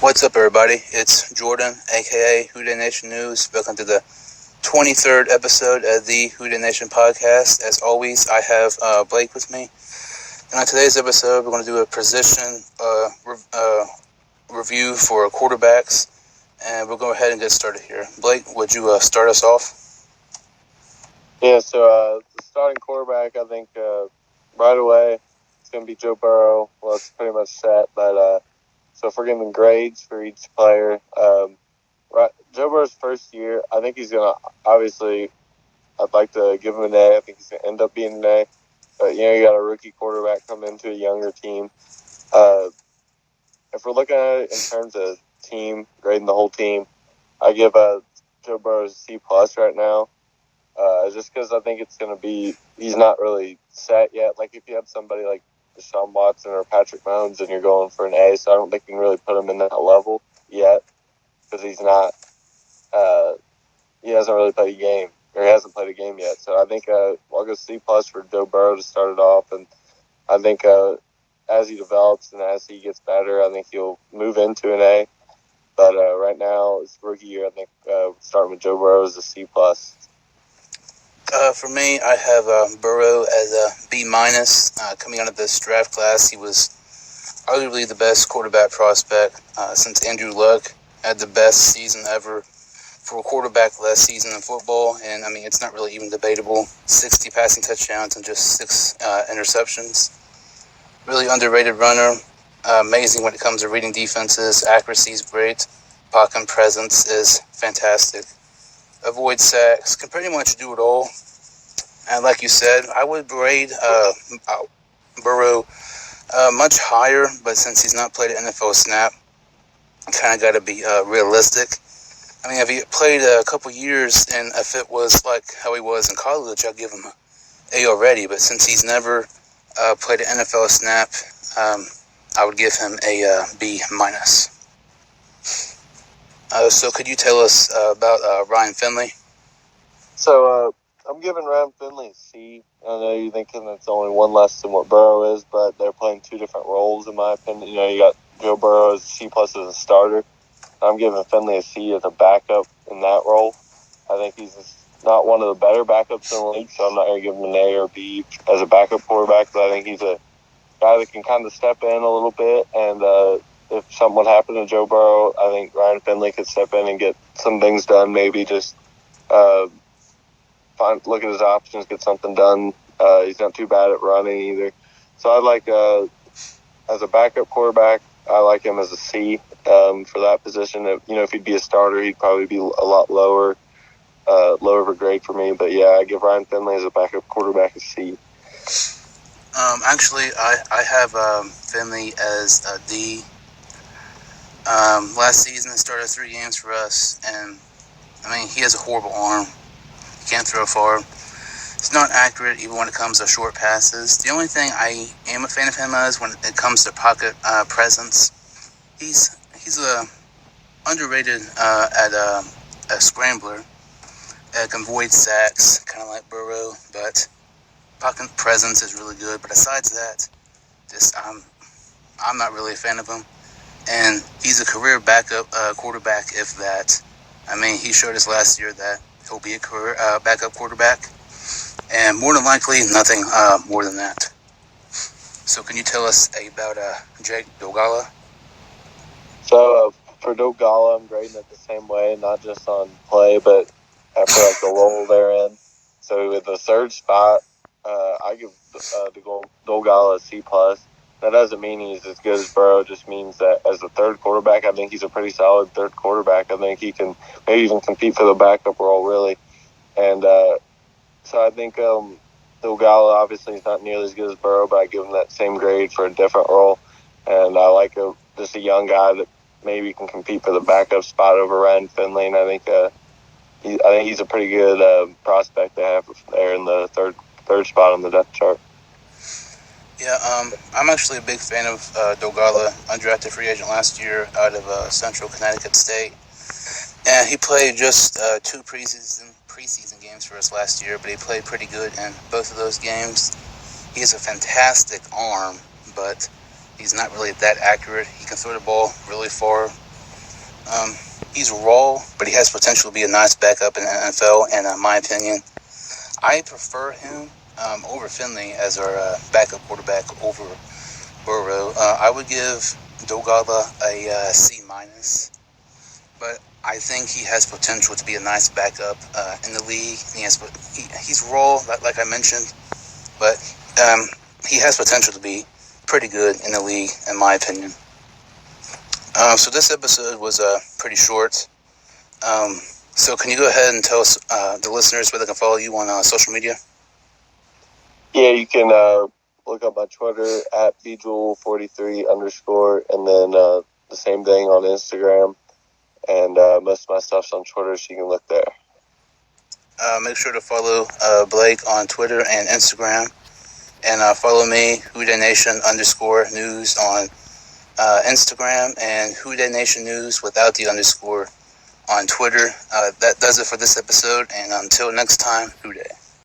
What's up, everybody? It's Jordan, aka Whodey Nation News. Welcome to the 23rd episode of the Whodey Nation Podcast. As always, I have Blake with me. And on today's episode, we're going to do a position review for quarterbacks. And we'll go ahead and get started here. Blake, would you start us off? Yeah, so the starting quarterback, I think right away it's going to be Joe Burrow. Well, it's pretty much set, but so if we're giving grades for each player, Joe Burrow's first year, I think he's going to, obviously, I'd like to give him an A. I think he's going to end up being an A. But, you got a rookie quarterback come into a younger team. If we're looking at it in terms of team, grading the whole team, I give Joe Burrow a C+ right now. Just because I think it's going to be, he's not really set yet. Like if you have somebody like Deshaun Watson or Patrick Mahomes and you're going for an A, so I don't think you can really put him in that level yet because he's not, he hasn't really played a game, or he hasn't played a game yet. So I think I'll go C+ for Joe Burrow to start it off, and I think as he develops and as he gets better, I think he'll move into an A. But right now, it's rookie year. I think starting with Joe Burrow is a C+. For me, I have Burrow as a B-. Coming out of this draft class, he was arguably the best quarterback prospect since Andrew Luck had the best season ever for a quarterback last season in football. And, I mean, it's not really even debatable. 60 passing touchdowns and just 6 interceptions. Really underrated runner. Amazing when it comes to reading defenses. Accuracy is great. Pocket presence is fantastic. Avoid sacks, can pretty much do it all. And like you said, I would grade Burrow much higher, but since he's not played an NFL snap, kind of got to be realistic. I mean, if he played a couple years and if it was like how he was in college, I'd give him an A already. But since he's never played an NFL snap, I would give him a B-. So could you tell us about Ryan Finley? So I'm giving Ryan Finley a C. I know you're thinking it's only one less than what Burrow is, but they're playing two different roles in my opinion. You got Joe Burrow as a C+ as a starter. I'm giving Finley a C as a backup in that role. I think he's not one of the better backups in the league, so I'm not going to give him an A or B as a backup quarterback, but I think he's a guy that can kind of step in a little bit, and if something would happen to Joe Burrow, I think Ryan Finley could step in and get some things done, maybe just look at his options, get something done. He's not too bad at running either. So I like, as a backup quarterback, I like him as a C for that position. If he'd be a starter, he'd probably be a lot lower of a grade for me. But yeah, I give Ryan Finley as a backup quarterback a C. Actually, I have Finley as a D. Last season, he started 3 games for us, and I mean, he has a horrible arm. He can't throw far. He's not accurate even when it comes to short passes. The only thing I am a fan of him is when it comes to pocket presence. He's underrated at a scrambler. Can avoid sacks, kind of like Burrow, but pocket presence is really good. But besides that, I'm not really a fan of him. And he's a career backup quarterback, if that. I mean, he showed us last year that he'll be a career backup quarterback. And more than likely, nothing more than that. So can you tell us about Jake Dogala? So for Dogala, I'm grading it the same way, not just on play, but after the role they're in. So with the third spot, I give Dogala a C+. That doesn't mean he's as good as Burrow. It just means that as a third quarterback, I think he's a pretty solid third quarterback. I think he can maybe even compete for the backup role, really. And so I think Dogala obviously is not nearly as good as Burrow, but I give him that same grade for a different role. And I like just a young guy that maybe can compete for the backup spot over Ryan Finley. And I think he's a pretty good prospect to have there in the third spot on the depth chart. Yeah, I'm actually a big fan of Dogala, undrafted free agent last year out of Central Connecticut State. And he played just 2 preseason games for us last year, but he played pretty good in both of those games. He has a fantastic arm, but he's not really that accurate. He can throw the ball really far. He's raw, but he has potential to be a nice backup in the NFL, and in my opinion, I prefer him over Finley as our backup quarterback over Burrow. I would give Dogala a C minus, but I think he has potential to be a nice backup in the league. He's raw, like I mentioned, but he has potential to be pretty good in the league, in my opinion. So this episode was pretty short. So can you go ahead and tell us, the listeners, where they can follow you on social media? Yeah, you can look up my Twitter at bjewel43_, and then the same thing on Instagram. And most of my stuff's on Twitter, so you can look there. Make sure to follow Blake on Twitter and Instagram. And follow me, Whodey Nation _news on Instagram, and Whodey Nation News without the underscore on Twitter. That does it for this episode, and until next time, Whodey.